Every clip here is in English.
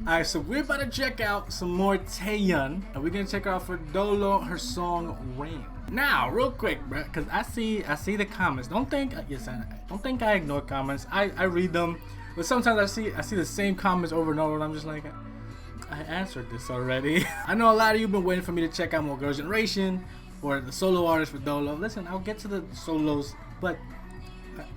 Alright, so we're about to check out some more Taeyeon, and we're gonna check out for Dolo her song Rain. Now, real quick, bro, because I see the comments. Don't think I ignore comments. I read them, but sometimes I see the same comments over and over, and I'm just like, I answered this already. I know a lot of you been waiting for me to check out more Girls' Generation or the solo artists for Dolo. Listen, I'll get to the solos, but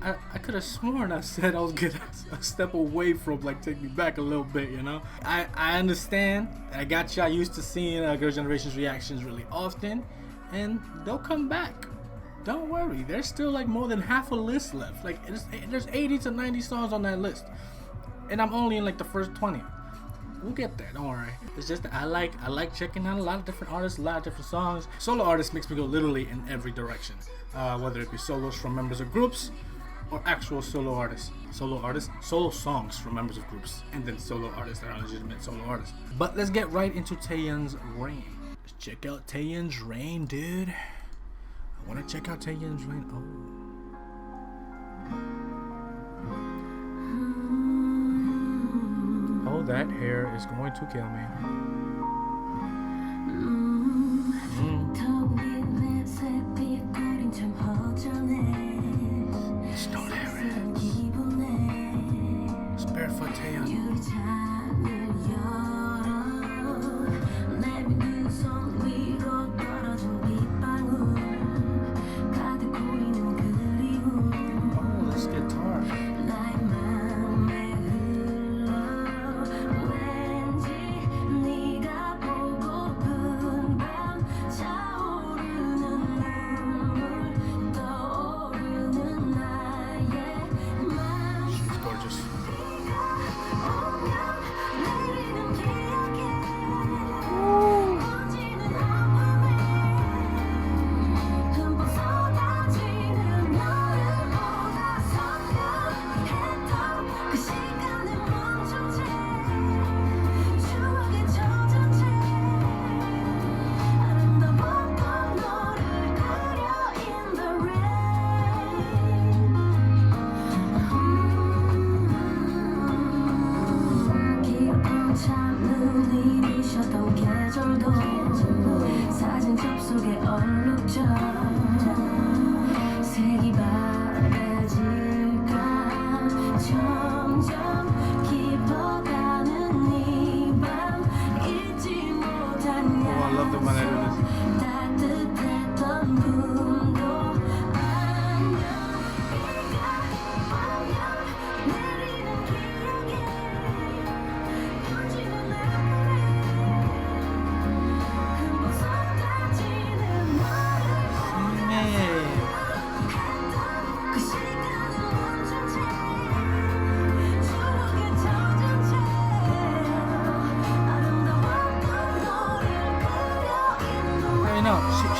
I could have sworn I said I was getting a step away from like take me back a little bit, you know. I understand. I got y'all used to seeing Girls' Generation's reactions really often, and they'll come back. Don't worry, there's still like more than half a list left. Like there's 80 to 90 songs on that list, and I'm only in like the first 20. We'll get there, don't worry. It's just that I like checking out a lot of different artists, a lot of different songs. Solo artists makes me go literally in every direction, whether it be solos from members of groups or actual solo songs from members of groups, and then solo artists that are legitimate solo artists. But let's get right into Taeyeon's Rain. Let's check out Taeyeon's Rain, dude. I want to check out Taeyeon's Rain. Oh, that hair is going to kill me. Stone hair. It's barefoot Taeyeon. Oh, this guitar.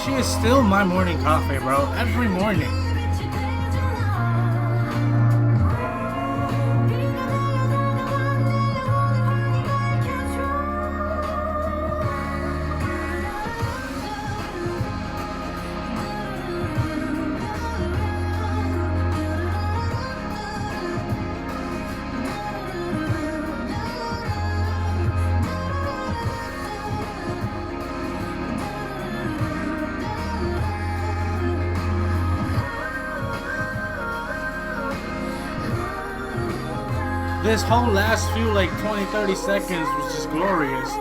She is still my morning coffee, bro. Every morning. This whole last few like 20-30 seconds was just glorious. How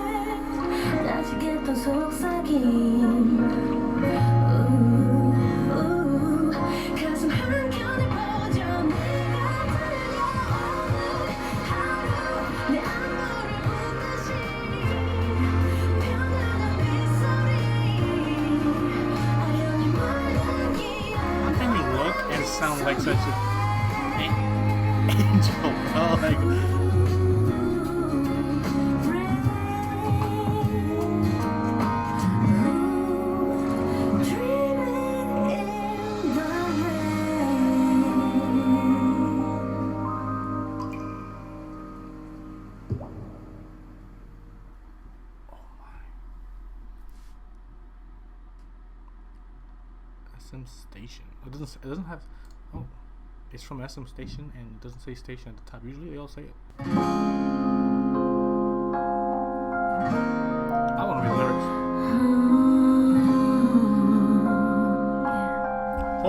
can you look and sound like such a angel, bro? Like, SM Station. It doesn't have. Oh, it's from SM Station and it doesn't say station at the top. Usually they all say it.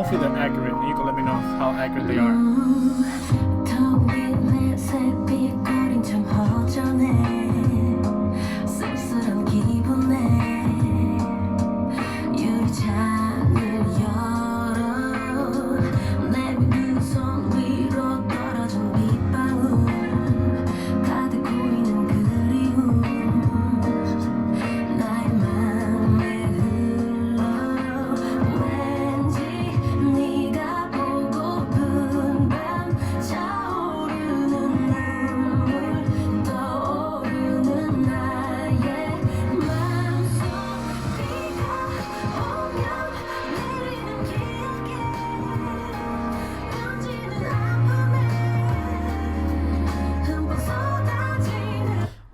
Hopefully they're accurate, and you can let me know how accurate they are.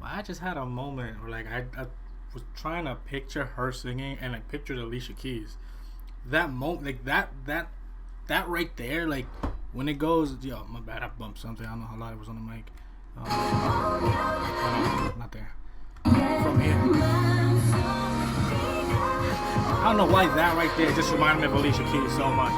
I just had a moment where like I was trying to picture her singing and I pictured Alicia Keys. That moment, like that right there, like when it goes, yo, my bad, I bumped something. I don't know how loud it was on the mic. Not there. From here. I don't know why that right there just reminded me of Alicia Keys so much.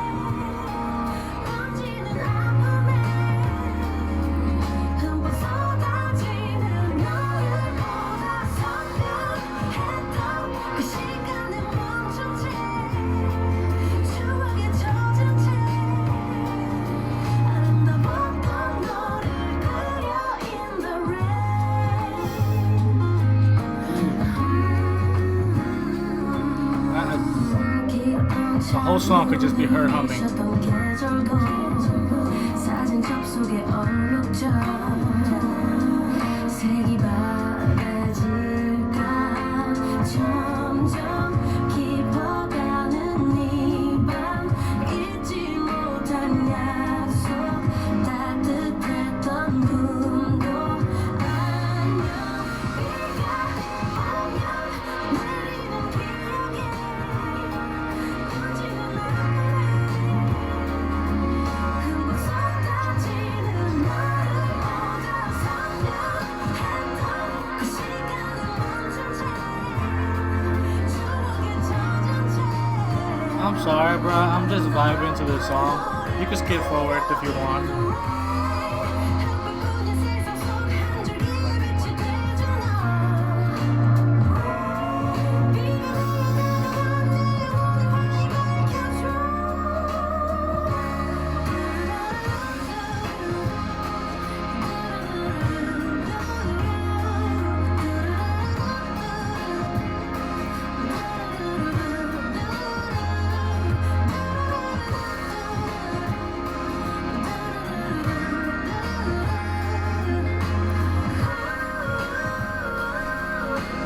The whole song could just be her humming. I'm sorry, bro. I'm just vibing to this song. You can skip forward if you want.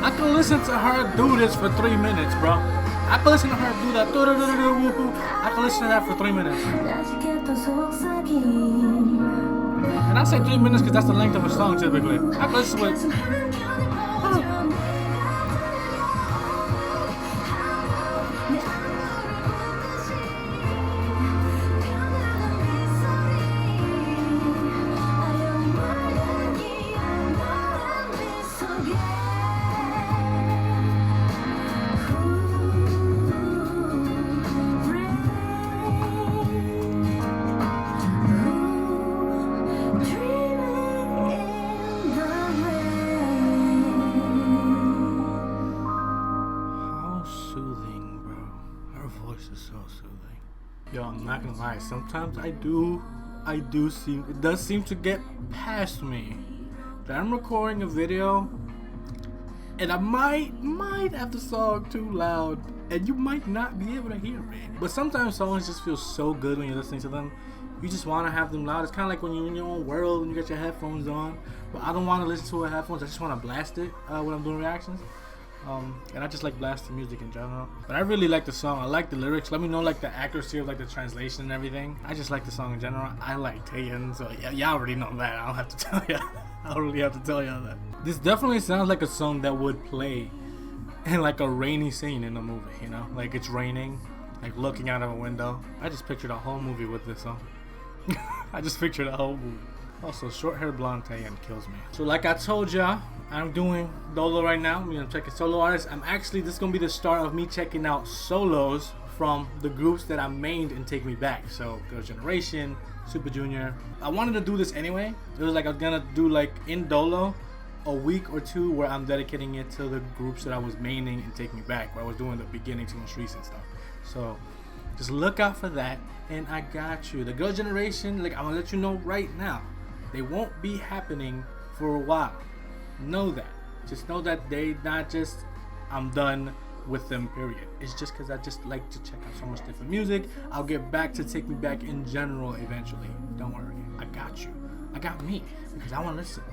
I can listen to her do this for 3 minutes, bro. I can listen to her do that. I can listen to that for 3 minutes. And I say 3 minutes because that's the length of a song typically. I can listen to it. Yo, I'm not gonna lie. Sometimes it does seem to get past me that I'm recording a video and I might have the song too loud and you might not be able to hear it. But sometimes songs just feel so good when you're listening to them. You just want to have them loud. It's kind of like when you're in your own world and you got your headphones on. But I don't want to listen to it with headphones. I just want to blast it when I'm doing reactions. And I just like blasting music in general. But I really like the song. I like the lyrics. Let me know like the accuracy of like the translation and everything. I just like the song in general. I like Taeyeon, so yeah, y'all already know that. I don't have to tell you. I don't really have to tell y'all that. This definitely sounds like a song that would play in like a rainy scene in a movie, you know? Like it's raining, like looking out of a window. I just pictured a whole movie with this song. I just pictured a whole movie. Also, short hair blonde Taeyeon kills me. So like I told y'all, I'm doing Dolo right now. I'm checking solo artists. This is gonna be the start of me checking out solos from the groups that I mained in Take Me Back. So Girls' Generation, Super Junior. I wanted to do this anyway. It was like I was gonna do like in Dolo a week or two where I'm dedicating it to the groups that I was maining and Take Me Back, where I was doing the beginning to most recent stuff. So just look out for that, and I got you. The Girls' Generation, like I'm gonna let you know right now, they won't be happening for a while. Know that. Just know that they not just I'm done with them, period. It's just because I just like to check out so much different music. I'll get back to Take Me Back in general eventually. Don't worry, I got you. I got me, because I want to listen.